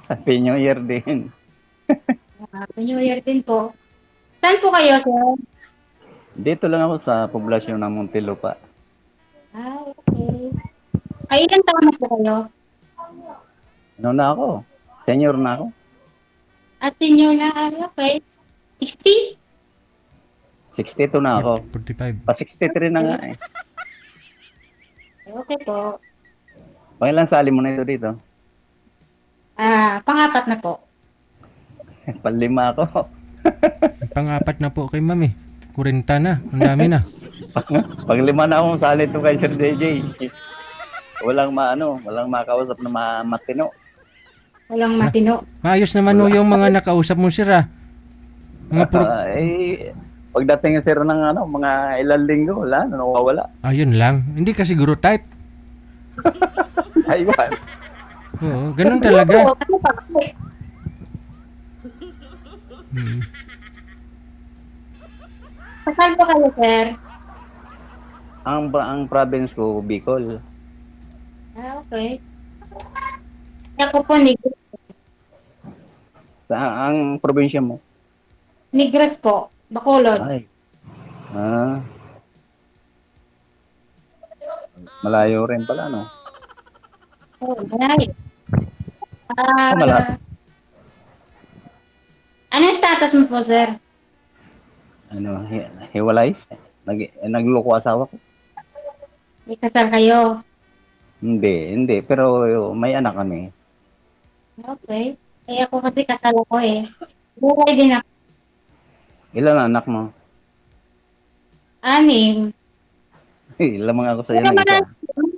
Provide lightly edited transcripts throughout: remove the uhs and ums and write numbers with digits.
Happy New Year din. Happy New Year din po. Saan po kayo, sir? Dito lang ako sa poblasyon ng Muntinlupa. Okay. Ay, ilang taon na po kayo? Ano na ako? Senior na ako. At senior na, okay. 60? 62 na ako. 45. Pa 63 na nga eh. Okay po. Pangilan sali mo na ito dito? Pang-apat na po. Panlima ako. Pang-apat na po kay ma'am eh. 40 na. Ang dami na. Panglima na akong sali ito kay Sir DJ. Walang makausap na matino. Walang matino. Maayos naman ho yung mga nakausap mo sir ah. Mga Pagdating sir ng mga ilang linggo, nawawala. Ayun lang. Hindi ka siguro type. Aywan. Oo, ganun talaga. Ano pa? Hmm. Saan po kayo, sir? Ang province ko, Bicol. Okay. Ako po, Ang probinsya mo? Negros po. Bacolod. Ay. Malayo rin pala, no? Oh, malayo. Malapit. Anong status mo po, sir? Hiwalay? Nagloko asawa ko? May kasal kayo. Hindi. Pero may anak kami. Okay. Eh, ako kasi kasal ako eh. Buhay din ako. Ilan anak mo? 6. Lamang ako sa'yo Pero ng isa.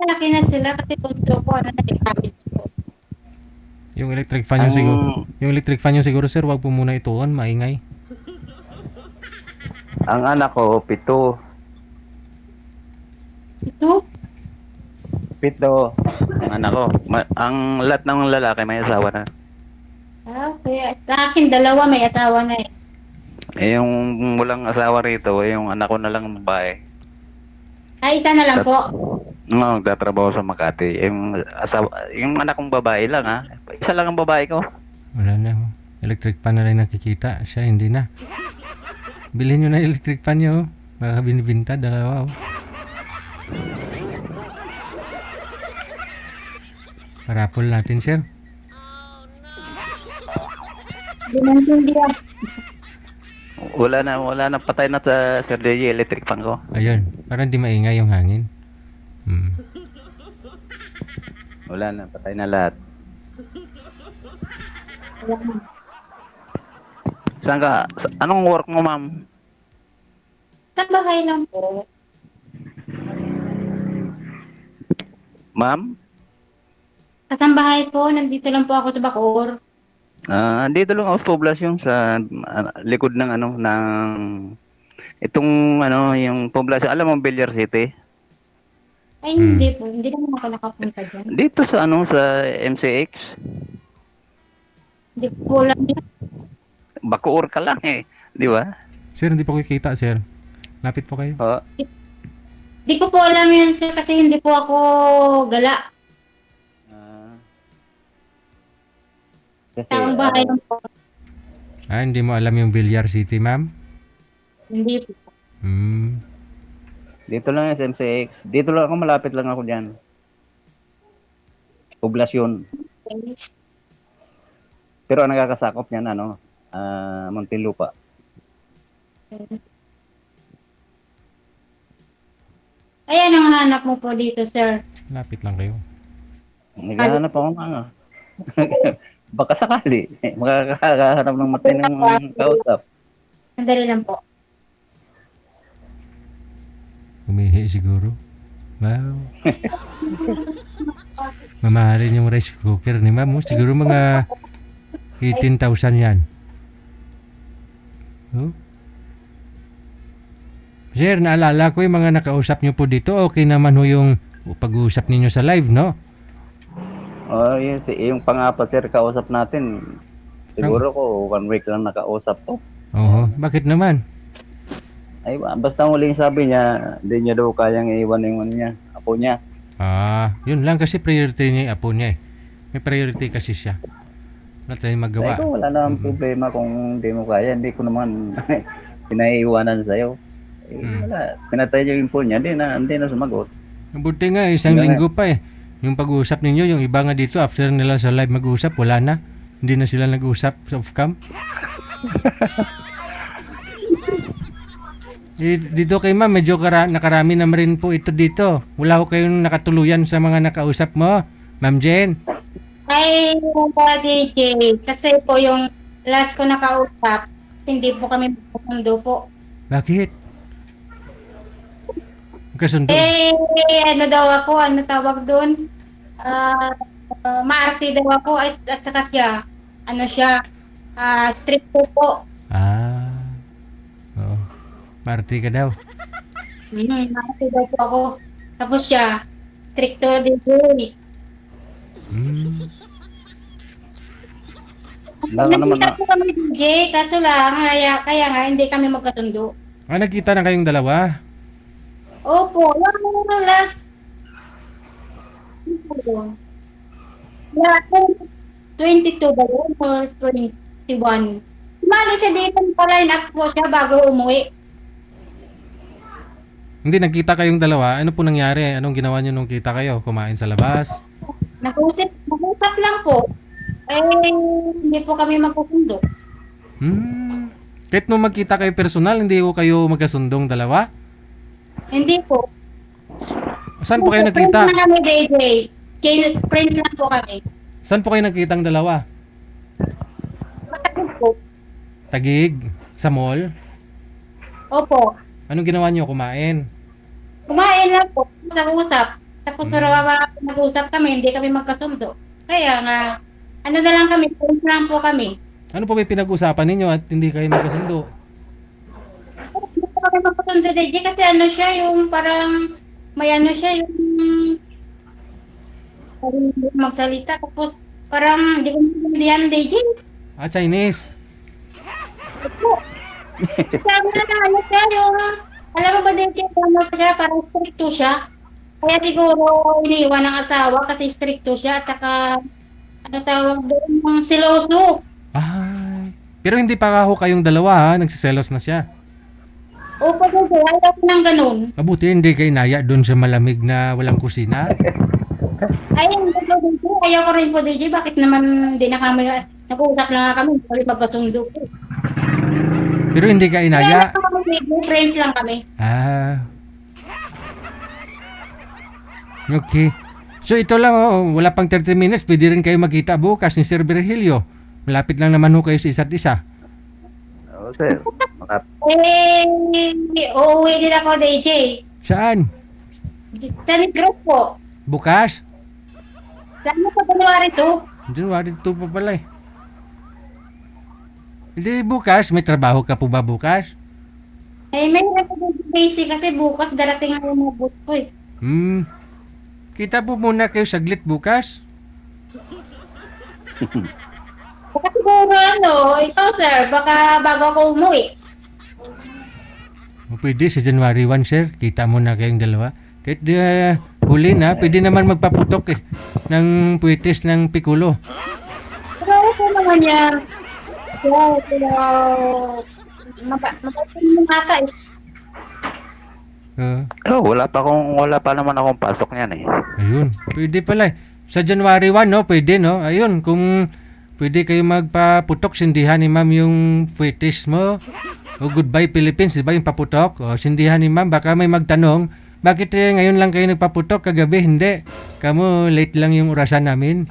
malaki na sila kasi punto ko, nag-establish ko. Yung electric fan yung siguro. Yung electric fan yung siguro sir, wag po muna ituon, maingay. Ang anak ko, 7. Ito? 7. Ang anak ko. Ang lahat ng lalaki may asawa na. Okay. Sa akin, 2 may asawa na eh. Yung walang asawa rito, yung anak ko na lang babae. Isa na lang po. Nagtatrabaho sa Makati. Yung anak kong babae lang ha. Isa lang ang babae ko. Wala na ho. Electric fan na lang nakikita. Siya hindi na. Bilhin nyo na electric fan nyo. Baka binibinta, 2 oh. Parapol natin sir. Binantindihan. Wala na patay na sa Sir DJ electric fan ko. Ayun. Para hindi maingay yung hangin. Wala na, patay na lahat. Anong work mo, ma'am? Sa bahay lang po. Ma'am? Kasambahay po, nandito lang po ako sa Bacoor. Dito lang ako sa poblasyon sa likod ng itong yung poblasyon. Alam mo, Villar City? Ay, hindi po. Hindi naman ako nakapunta dyan. Dito sa MCX. Hindi po lang yan. Bacoor ka lang eh. Di ba? Sir, hindi po ko kita sir. Lapit po kayo. Hindi ko po alam yan, sir, kasi hindi po ako gala. Kasi, Taong bahay lang po. Hindi mo alam yung Villar City, ma'am? Hindi po. dito lang sa MCX. Dito lang ako, malapit lang ako dyan. Poblasyon. Okay. Pero ang nakakasakop niyan, Muntinlupa. Ayan ang hanap mo po dito, sir. Lapit lang kayo. Naghahanap ako baka sakali. Makakahanap ng matinong kausap. Sandali lang po. Umihi siguro. Wow. Mamahalin yung rice cooker ni ma'am. Siguro mga 18,000 yan. Oh. Sir, naalala ko yung mga nakausap nyo po dito. Okay naman ho yung pag-uusap ninyo sa live, no? Yung pang-apat sir, kausap natin. Siguro ko 1 week lang nakausap ko. Oo. Bakit naman? Ay, basta huling sabi niya, hindi niya daw kayang iwan yung apo niya. Yun lang kasi priority niya yung apo niya eh. May priority kasi siya. Wala tayong Sabi magawa. ko, wala namang Mm. problema kung hindi mo kaya. Hindi ko naman pinaiiwanan sa'yo. Wala. Pinatay niya yung phone niya. Hindi na sumagot. Buti nga, isang Hanggang linggo pa eh. Yung pag-uusap ninyo, yung iba nga dito, after nila sa live mag-uusap, wala na. Hindi na sila nag-uusap sa off-cam. Dito kay ma'am, medyo nakarami na rin po ito dito. Wala ko kayong nakatuluyan sa mga nakausap mo, Ma'am Jen. Ay, DJ, kasi po yung last ko nakausap, hindi po kami magkasundo po. Bakit? Kasundo. Ano daw ako, ano tawag doon? Maarte daw ako at saka siya, ano siya, strict po. Ah. Oo. Party ka daw. Maarte daw po ako. Tapos siya, stricto DJ. wala ka naman Nakita po kami DJ, kaso lang, kaya nga hindi kami magkasundo. Nagkita na kayong dalawa? Opo, yung last. Yeah, 22 ba yun or 21? Mali siya dito, pa-line up po siya bago umuwi. Hindi, nagkita kayong dalawa. Ano po nangyari? Anong ginawa niyo nung kita kayo? Kumain sa labas? Nag-usap lang po. Hindi po kami magkasundo. Kahit nung magkita kayo personal, hindi ko kayo magkasundong dalawa? Hindi po. Saan po kayo nagkita? Friends lang kami, DJ. Friends lang po kami. Saan po kayo nagkitang dalawa? Matagal po. Tagig? Sa mall? Opo. Anong ginawa niyo? Kumain? Kumain lang po. Usap-usap. Tapos nag-usap kami, hindi kami magkasundo. Kaya nga, ano na lang kami, friends lang po kami. Ano po may pinag-usapan ninyo at hindi kayo magkasundo? Hindi po kami magkasundo, DJ, kasi ano siya, yung parang, may ano siya, yung parang hindi magsalita. Tapos, parang, hindi ko maintindihan, DJ. Chinese. Sabi na ano siya, yung, alam mo ba, DJ, ano siya, parang stricto siya. Kaya siguro, iniwan ng asawa kasi stricto siya, at saka, ano tawag doon, yung siloso. Ay. Pero hindi pa ako kayong dalawa ha, nagsiselos na siya. Opo, DJ, ayaw ko ng ganun. Mabuti hindi kayo inaya doon sa malamig na walang kusina. Ay, hindi po, DJ, ayaw ko rin po, DJ, bakit naman hindi na kami, nag-uusap lang nga kami, hindi magkasundo po. Pero hindi ka Kaya inaya. lang kami, DJ, friends lang kami. Okay. So ito lang wala pang 30 minutes, pwede rin kayo magkita bukas ni Sir Virgilio. Malapit lang naman ho kayo sa isa't isa. Oo, sir. Uuwi din ako, DJ. Saan? Sa Negros po. Bukas? Saan mo sa January 2? January 2 pa pala eh. Hindi bukas, may trabaho ka po ba bukas? May busy kasi bukas darating ang umabot ko eh. Kita po muna kayo saglit bukas. Baka siguro ikaw sir, baka bago ako umuwi. Pwede sa January 1 sir, kita muna kayong dalawa. Kahit huli na, pwede naman magpaputok ng puwitis ng pikulo. Pero ako naman yan. Pero mapasin mo ata eh. Wala pa naman akong pasok niyan eh. Ayun, pwede pala. Sa January 1, no? Pwede, no? Ayun, kung pwede kayo magpaputok, sindihan ni ma'am yung fetish mo. O Goodbye Philippines, di ba yung paputok? O sindihan ni ma'am, baka may magtanong, bakit ngayon lang kayo nagpaputok, kagabi hindi? Kamu late lang yung orasan namin.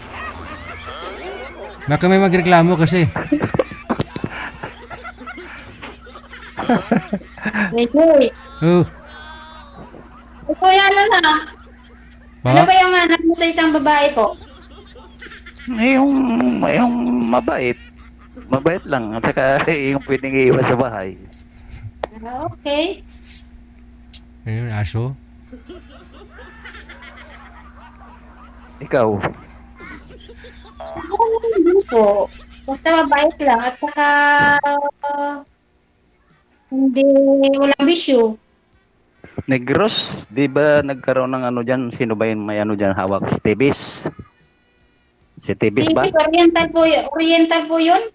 Baka may magreklamo kasi. Hindi. Oh, Ito yan lang. Ano ba yung anak mo sa isang babae po? Yung mabait. Mabait lang. At saka yung pwedeng iiwas sa bahay. Okay. ayun, aso. Ikaw, Hindi po. Basta mabait lang at saka hindi walang bisyo. Negros, di ba nagkaroon ng ano dyan? Sino ba yung may ano dyan hawak? Stebis. Si Tibis ba? Oriental po yun.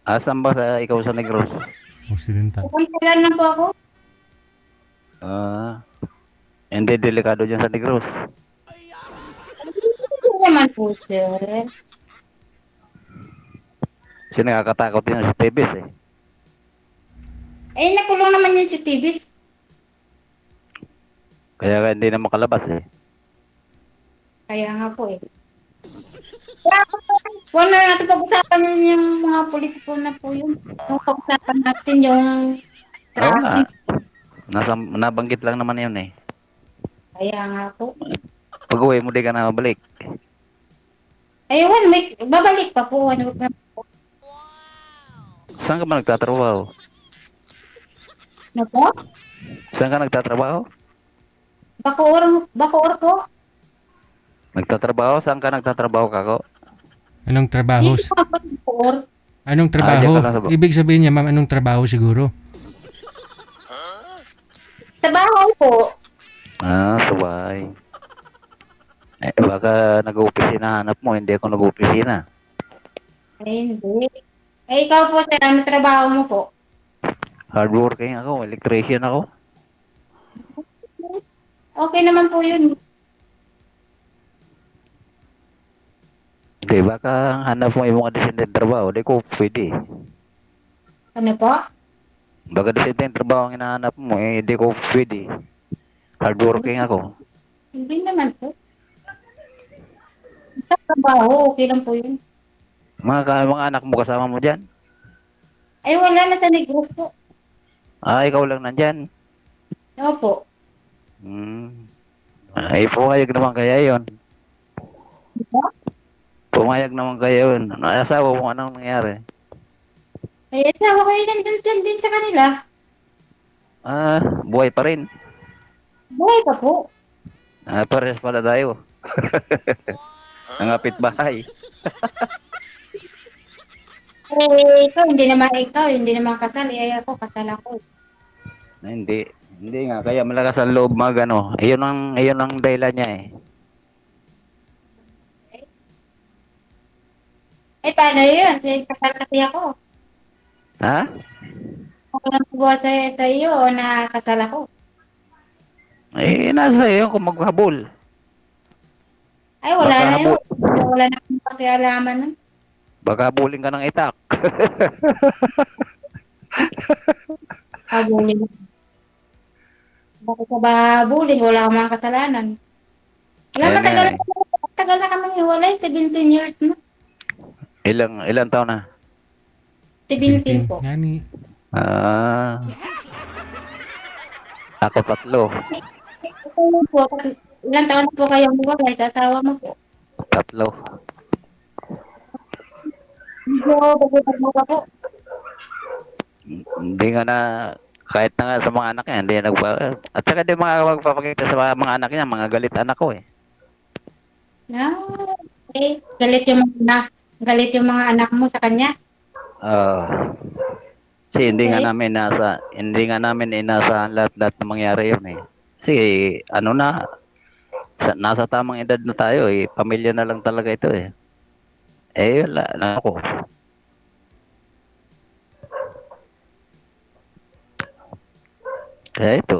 Asan ba ikaw sa Negros? Occidental. Oriental lang po ako. Ah, hindi delikado dyan sa Negros. Hindi naman po, sir. Kasi nakakatakot din si Tibis eh. Eh, nakulong naman yun si Tibis. Kaya hindi na makalabas eh. Kaya nga po eh. Kaya huwag na natin pag-usapan yun yung mga politiko na po yun. Yung pag-usapan natin yung Oo nga. traffic. Nabanggit lang naman yun eh. Kaya nga po. Pag uwi mo di ka na mabalik. Eh, one week, babalik pa po. One week na po. Saan ka ba nagtatrabaho? Ano po? Saan ka nagtatrabaho? Bacoor po. Nagtatrabaho? Saan ka nagtatrabaho kako? Anong trabaho? Dito pa po Bacoor. Anong diyan trabaho? ka lang sa Ibig sabihin niya, ma'am, anong trabaho siguro? Sa bahay po. Sabay. Eh, baka nag-opisina hanap mo, hindi ako nag-opisina. Eh, hindi. Eh, ikaw po, sir, ano trabaho mo po? Hardworking ako, electrician ako. Okay naman po yun. Hindi, baka hanap mo yung mga descendant trabaho, di ko pwede. Ano po? Baka descendant trabaho ang hinahanap mo, eh, di ko pwede. Hardworking ako. Hindi naman po. Sa trabaho, okay lang po yun. Mga anak mo kasama mo dyan? Ay, wala na sa Negros po. Ikaw lang nandyan. Opo. Ay, pumayag naman kaya yun. Diba? Pumayag naman kaya yun. Asawa mo anong nangyari? Eh, asawa ko yun din sa kanila. Buhay pa rin. Buhay pa po. Parehas pala tayo. Nangapit bahay. Eh, ikaw, hindi naman kasal. Eh, ako, kasal ako. Hindi. Hindi nga. Kaya malakas ang loob mag ano. Ayun ang dahilan niya eh. Eh, paano yun? Eh, kasal kasi ako. Ha? Ako lang po sa iyo na kasal ako. Eh, nasa iyo kung maghabol. Ay, wala Baka na yun. habol. Wala na akong pakialaman nun. Baka habulin ka ng itak. Habulin. Bakit ka ba habulin? Wala akong mga kasalanan. Wala, Ayan matagal nga na. Matagal na kami hiwalay. 17 years na. Ilang taon na? 17 po. Yani, Ako 3. Ito po. Ilang taon na po kayong hiwalay sa asawa mo po? 3. Medyo bagay mo ka po. Hindi nga na kahit na nga sa mga anak niya, hindi at saka di magpapakita sa mga anak niya, mga galit anak ko eh. Okay. Galit yung mga anak mo sa kanya. Kasi hindi Okay. nga namin inasahan lahat na mangyari yun eh. Kasi ano na, nasa tamang edad na tayo eh, pamilya na lang talaga ito eh. Eh, wala na ako. Kaya ito,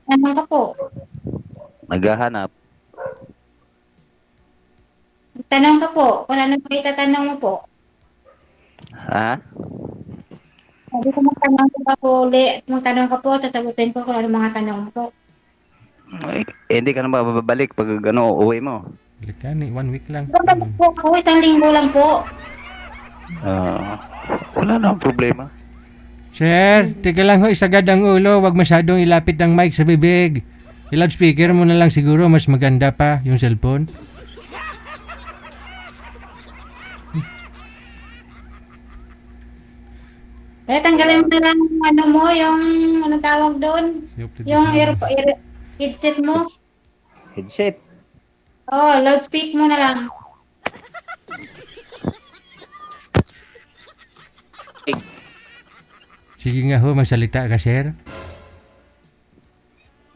Tanong ka po. naghahanap. Tanong ka po. Kung ano pa itatanong mo po. Ha? Sabi ko magtanong ka po ulit. Magtanong ka po, sasagutin ko kung ano mga tanong mo po. Hindi ka na mababalik pag uwi mo. balik ka ni, 1 week lang. Babalik po ako, isang linggo lang po. Wala na ang problema. Sir, tika lang ho, isagad ang ulo. Huwag masyadong ilapit ang mic sa bibig. I-loudspeaker mo na lang siguro, mas maganda pa yung cellphone. Eh, tanggalin mo na lang ano mo, yung ano tawag doon. Yung headset mo. Headset. Oh, loudspeak mo na lang. Sige nga ho, magsalita ka, sir.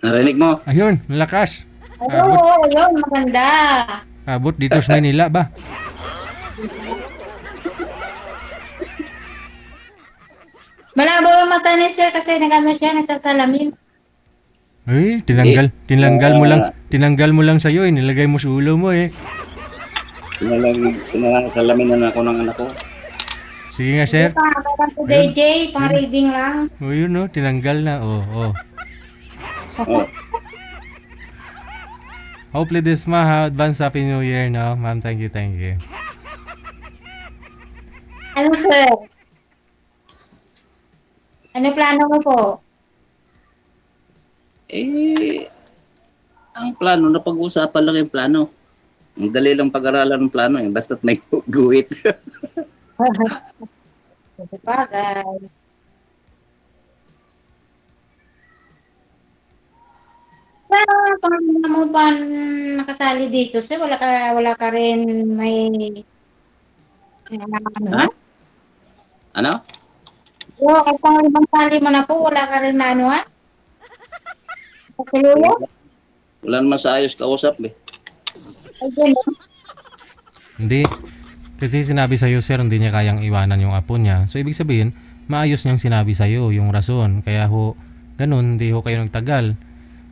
Narinig mo? Ayun, malakas. Oo, yun, maganda. Abot dito sa Manila ba? Malabo yung mata ni sir kasi nagano siya, nagsasalamin. Ay, tinanggal mo lang sa'yo eh. Nilagay mo sa ulo mo eh. Pinalamin na ako ng anak ko. Sige nga, sir. Pang to DJ, pang reading lang. O yun no, tinanggal na. Oh. Oh. Hopefully this ha, advance happy new year no. Ma'am, thank you. Ano sir? Ano plano mo po? Ang plano, napag-uusapan lang yung plano. Ang dali lang pag-aralan ng plano eh, basta't may guhit. Bagay. Pero pang mo pa nakasali dito sir, wala ka rin may ano? Ha? Ano? Oo, kahit pang limang sali mo na po, wala ka rin na ano ha? Pagkaluya? Wala naman sa ayos kausap eh. Ay, gano'n. Hindi. Kasi sinabi sa'yo, sir, hindi niya kayang iwanan yung apo niya. So, ibig sabihin, maayos niyang sinabi sa'yo yung rason. Kaya ho, ganun, hindi ho kayo nagtagal.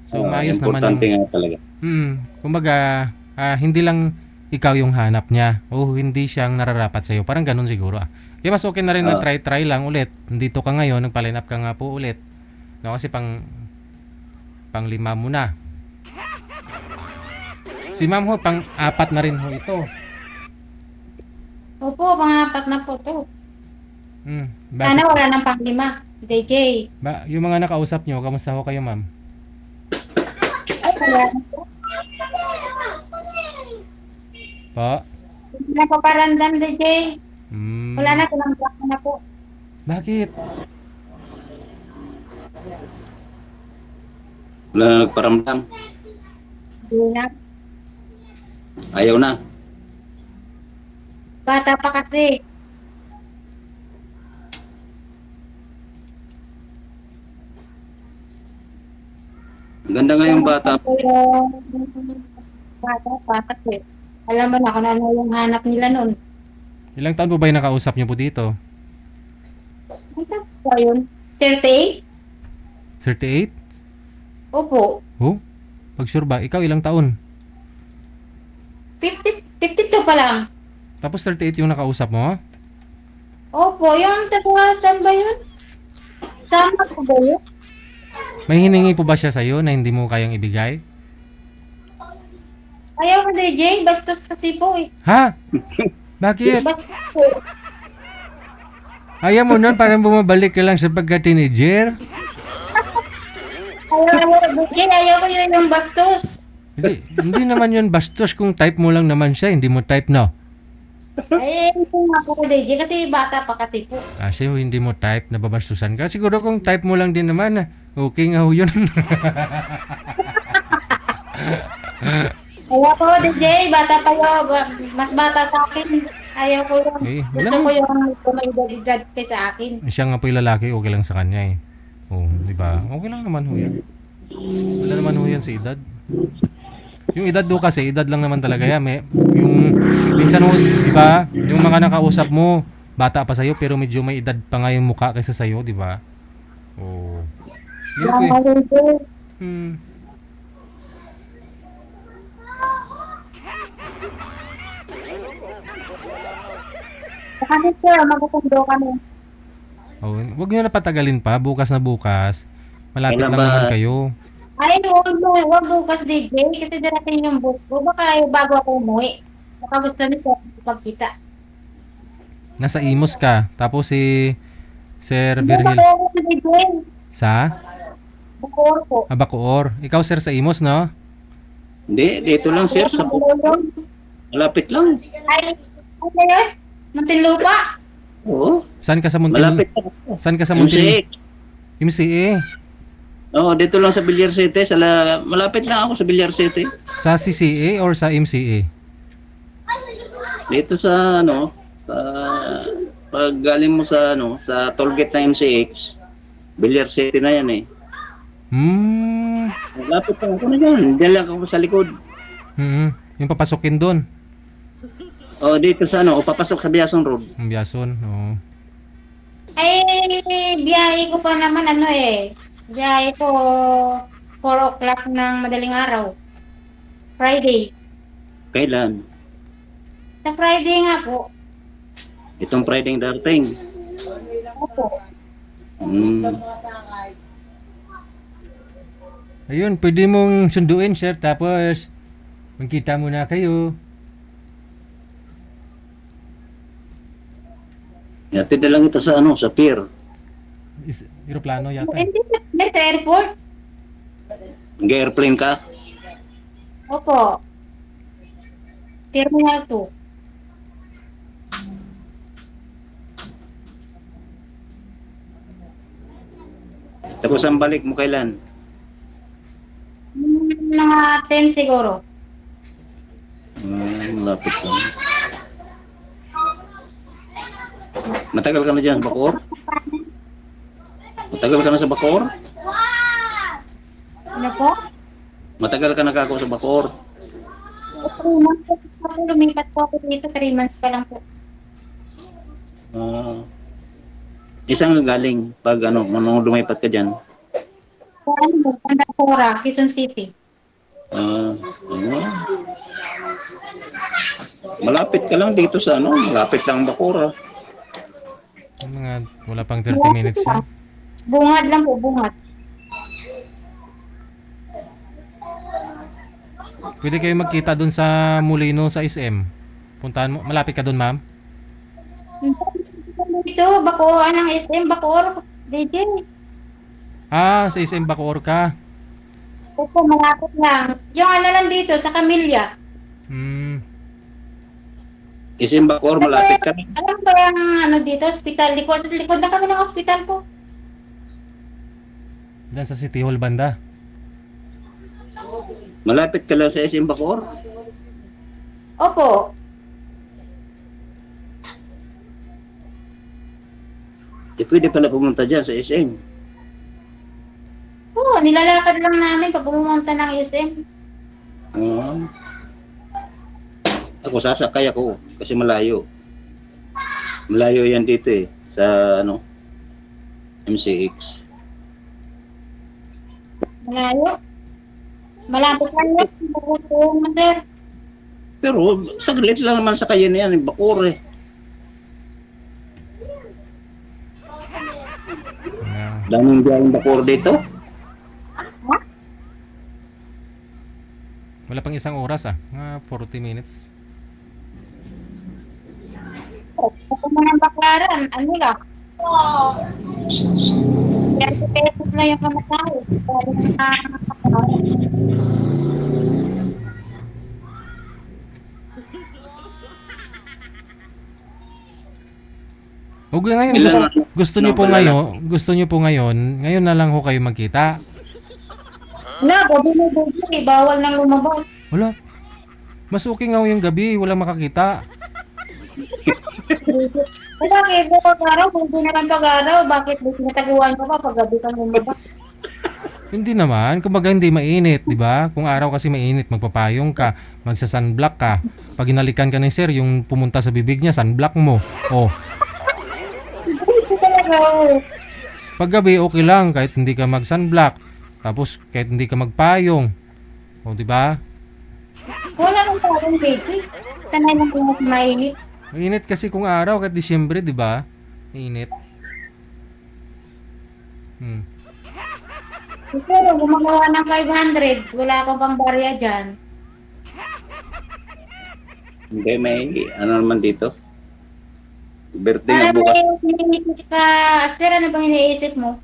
So, maayos naman Importante yung... nga talaga. Kumbaga, hindi lang ikaw yung hanap niya o hindi siyang nararapat sa'yo. Parang ganun siguro ah. Kaya mas okay na rin na try lang ulit. Dito ka ngayon, nagpa-line up ka nga po ulit. No, kasi pang 5 mo na. Si ma'am ho, pang 4 na rin ho ito. Opo, mga apat na po to. Bakit? Sana wala nang pang-5. DJ. Yung mga nakausap nyo, kamusta ho kayo ma'am? Ay, wala na po. Po? Hindi na pa parandam, DJ. Wala na, tinanggap ko na po. Bakit? Wala na nagparamdam. Hindi na. Ayaw na. Bata pa kasi. Ganda nga yung bata. Bata pa kasi. Alam mo na kung ano yung hanap nila nun. Ilang taon po ba yung nakausap nyo po dito? Ano po yun? 38? 38? Opo. Oh? Pag sure ba? Ikaw ilang taon? 52 pa lang. Tapos 38 yung nakausap mo? Opo, yung saan ba yun? Sama ko ba yun? May hiningi po ba siya sa'yo na hindi mo kayang ibigay? Ayaw ko DJ, bastos kasi po eh. Ha? Bakit? Bastos po. Ayaw mo nun parang bumabalik ka lang sa pagka-teenager? Ayaw ko yun yung bastos. Hindi naman yun bastos kung type mo lang naman siya, hindi mo type no? Ay, hindi nga po DJ kasi bata pa kasi po. Kasi hindi mo type, nababastusan ka. Siguro kung type mo lang din naman, okay nga ho yun. Ayaw ko DJ, bata pa yun. Mas bata sa akin. Ayaw ko yun. Eh, Gusto ko yung kumaidad sa akin. Siya nga po yung lalaki, okay lang sa kanya eh. Oh, di ba? Okay lang naman ho yan. Wala naman ho yan sa edad. Yung edad do kasi, edad lang naman talaga yan. Yung, minsan ho, di ba? Yung mga nakausap mo, bata pa sa'yo, pero medyo may edad pa nga yung mukha kaysa sa'yo, di ba? Oh. Yun po eh. Kasi sir, magkukundo kami. Oh, wag niyo na patagalin pa, bukas na bukas. Malapit Kailan lang ba? naman kayo. Ay, huwag bukas DJ kasi darating yung book ko. Baka bago ako umuwi. Baka gusto nito pagkita. Nasa Imos ka, tapos si Sir Hindi Virgil ako DJ. sa Bacoor po. Bacoor. Ikaw sir sa Imos, no? Hindi, dito lang sir. Sa malapit lang. Ay, ano yun? Muntinlupa? Oo. Saan ka sa Malapit lang. Saan ka sa MCA. MCA. Oo, dito lang sa Villar City. Malapit lang ako sa Villar City. Sa CCA or sa MCA? Dito sa pag galing mo sa sa tollgate na MCX, Villar City na yan eh. Hmm. Malapit lang ako na yan. Diyan lang ako sa likod. Yung papasukin doon. O dito sa ano, o papasok sa Biason Road. Yung Biason. Oo. Ay, biyahe ko pa naman ano eh. Biyahe ko 4 o'clock ng madaling araw. Friday. Kailan? Sa Friday nga po. Itong Friday darating. Opo. Hmm. Ayun, pwede mong sunduin, sir. Tapos, magkita muna kayo. Yatid na lang ito sa ano, sa pier. Aeroplano yata. Hindi sa airport. Nag-airplane ka? Opo. Terminal 2. Tapos ang balik mo kailan? Mga 10 siguro. Malapit lang. Matagal ka na dyan sa Bacoor? Matagal ka na sa Bacoor? Ano po? Matagal ka na kako sa Bacoor? 3 months po ako. Lumipat po ako dito. 3 months pa lang po. Isang galing pag ano, nung lumipat ka dyan. Sa ano po? Pandapora, Quezon City. Ano? Malapit ka lang dito sa ano, malapit lang ang Bacoor. Mga, wala pang 30 minutes yan. Bungad lang po, bungad. Pwede kayo magkita doon sa Molino sa SM. Puntahan mo. Malapit ka doon, ma'am? Dito, Bacoor ng SM, Bacoor. DJ. Ah, sa SM Bacoor ka. Opo, malapit lang. Yung ano lang dito, sa Camilla. Hmm. Isim Bacoor, malapit ka na. Alam ba yung ano dito, hospital? Likod na kami ng hospital po. Diyan sa City Hall banda. Malapit ka lang sa SM Bacoor? Opo. Pwede pala pumunta dyan sa SM. Oo, nilalakad lang namin pag pumunta ng SM. Ako sasakay ako kasi malayo. Malayo yan dito eh sa ano MCX. Malayo. Malapit lang yun. Oo, sir. Pero saglit lang naman sa kaya na yan, Bacoor eh. Yeah. Daming biyaheng Bacoor dito. Wala pang isang oras Mga 40 minutes. Ako mo ng baklaran. Ano lang? 30 pesos lang yung pamasahe. Huwag ngayon, Ilan gusto niyo po ngayon na lang ho kayo magkita. Wala, gabi na gabi. Bawal nang lumabas. Wala. Mas okay nga ho yung gabi, wala makakita. Bakit? Pag-araw, kung di naman pag-araw, bakit di sinataguan ka pa pag gabi kang lumabas? Hindi naman, kumbaga hindi mainit, di ba? Kung araw kasi mainit, magpapayong ka, magsa-sunblock ka. Pag inalikan ka ni sir, yung pumunta sa bibig niya, sunblock mo. Oh, Ito talaga, oh. pag gabi okay lang kahit hindi ka mag-sunblock. Tapos kahit hindi ka magpayong. O, di ba? Wala nang parang baby. Sanay na po mas mainit. Mainit kasi kung araw kahit Disyembre, di ba? Mainit. Pero gumagawa ng 500, wala ka pang barya dyan. Hindi, may ano naman dito. Birthday Para na bukas. may iniisip ka, sir, ano bang iniisip mo?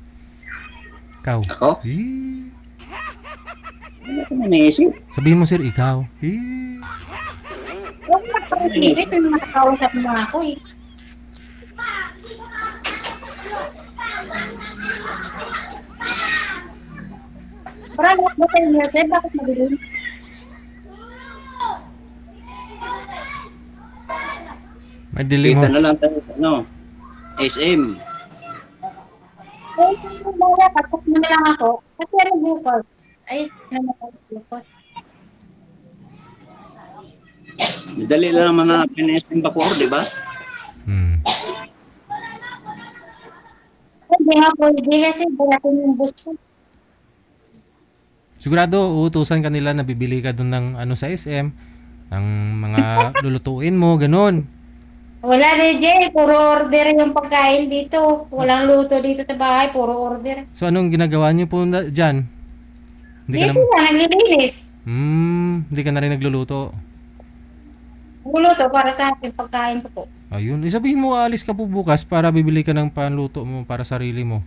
Ikaw. Ako? Eh, Ano ko naisip? sabihin mo sir, ikaw. Eh. Huwag mo nakakaisip, yung nakakausap mo ako eh. Parang ba tayo niya, sir? Bakit mabilis? May dilim Kita ho. na lang tayo sa ano, SM. Eh, kung wala, tapos mo na lang ako. Kasi ano bukas? Ay, ano na bukas? Dali lang naman na pinesting bakor, di ba? Hmm. Hindi nga pwede kasi balatin yung bus ko. Sigurado uutusan ka nila na bibili ka doon ng ano sa SM, ng mga lulutuin mo, ganun. Wala rin, Jay. Puro order yung pagkain dito. Walang luto dito sa bahay. Puro order. So anong ginagawa niyo po diyan? Hindi ka Dito na na, naglilinis. hindi ka na rin nagluluto. Luto para sa akin pagkain ko po. Ayun, isabihin mo alis ka po bukas para bibili ka ng panluto mo para sarili mo.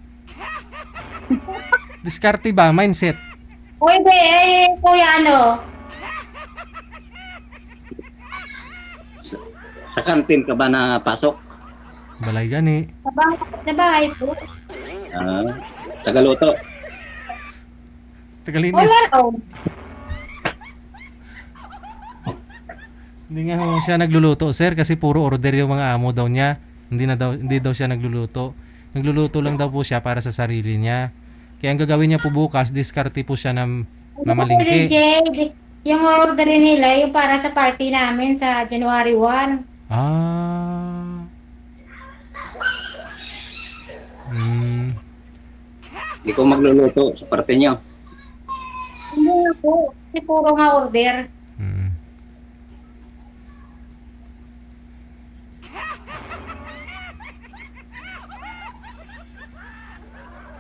Diskarte ba? Mindset. Pwede, kuya ano? Sa kantin ka ba na pasok? Balay gani. Sa bahay po. Tagaluto. Tagalinis. Wala raw. Hindi nga ho siya nagluluto, sir, kasi puro order yung mga amo daw niya. Hindi daw siya nagluluto. Nagluluto lang daw po siya para sa sarili niya. Kaya ang gagawin niya po bukas, diskarte po siya ng Pwede, mamalingki. Jay. Yung order nila, yung para sa party namin sa January 1. Ah. Hindi ko magluluto sa parte niyo. Hindi nga po. Kasi puro nga order. Mm.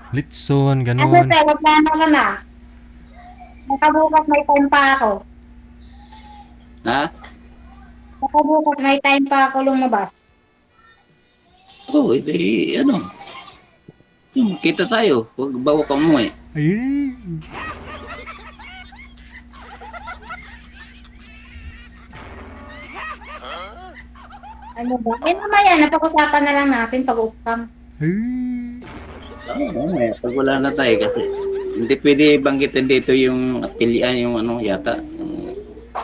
Litson, Ano ganon. tayo, plano ka na? Nakabukas may time pa ako. Ha? Nakabukas may time pa ako lumabas. Oo, ano? Kita tayo. Huwag bawa ka mo eh. Ayun. Ano ba? Mamaya, napag-usapan na lang natin pag-upcam. Ayun. Oo, pag wala na tayo kasi hindi pwede banggitin dito yung pilian yung ano yata.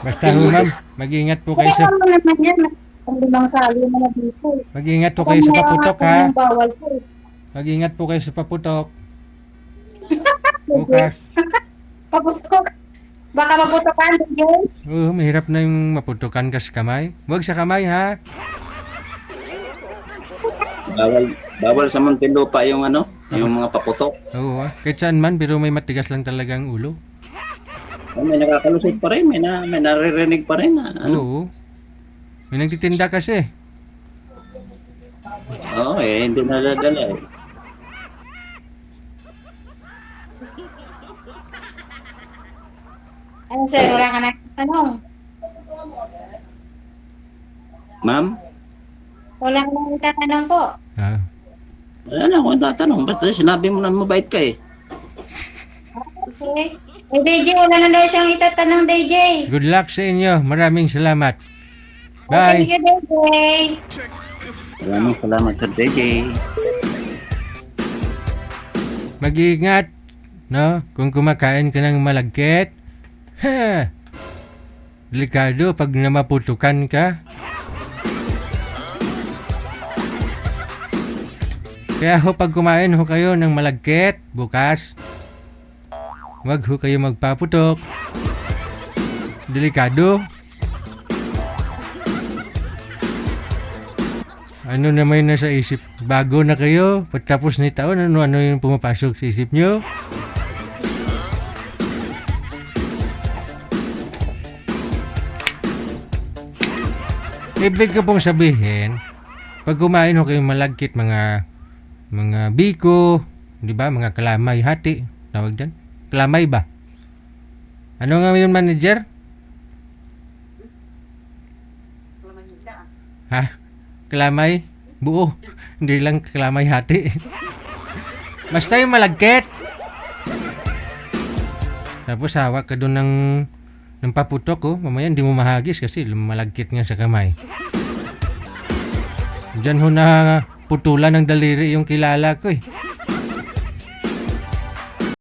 Basta ho, ma'am, mag-ingat po kayo Kaya sa naman yan, ang limang sali mo na dito. mag-ingat po kayo sa paputok, ha. Ang bawal ko. Mag-ingat po kayo sa paputok. Bukas. Paputok. Baka maputokan, Jay. Oo, mahirap na yung maputukan ka sa kamay. Huwag sa kamay, ha. Bawal sa Muntinlupa yung ano, yung mga paputok. Oo, kahit saan man, pero may matigas lang talaga ang ulo. May nakakalusot pa rin, may naririnig pa rin. Ano? Oo. May nagtitinda kasi. Oo, hindi nadadala eh. Ano sir, wala ka na tanong. Ma'am, Wala ka na itatanong po. Ah. wala na akong tatanong. Basta sinabi mo na mabait ka eh. Okay. DJ, wala na daw siyang itatanong, DJ. Good luck sa inyo. Maraming salamat. Thank Bye. you, DJ. Maraming salamat Sir DJ. Mag-iingat, no? Kung kumakain ka ng malagkit, ha! Delikado pag namaputukan ka. Kaya ho, pag kumain ho kayo ng malagkit bukas, wag ho kayo magpaputok. Delikado. Ano naman nasa isip? Bago na kayo, pagtapos ni taon, ano yung pumapasok sa isip nyo? Ibig ko pong sabihin, pag kumain ho kayong malagkit, mga biko, di ba? Mga kalamay, hati, tawag dyan. Kalamay ba? Ano nga yun, manager? Ha? Kalamay? Buo. Hindi lang kalamay hati. Basta yung malagkit. Tapos hawak ka doon ng paputok, oh. Mamaya hindi mo mahagis kasi malagkit nga sa kamay. Diyan ho na putulan ng daliri yung kilala ko eh.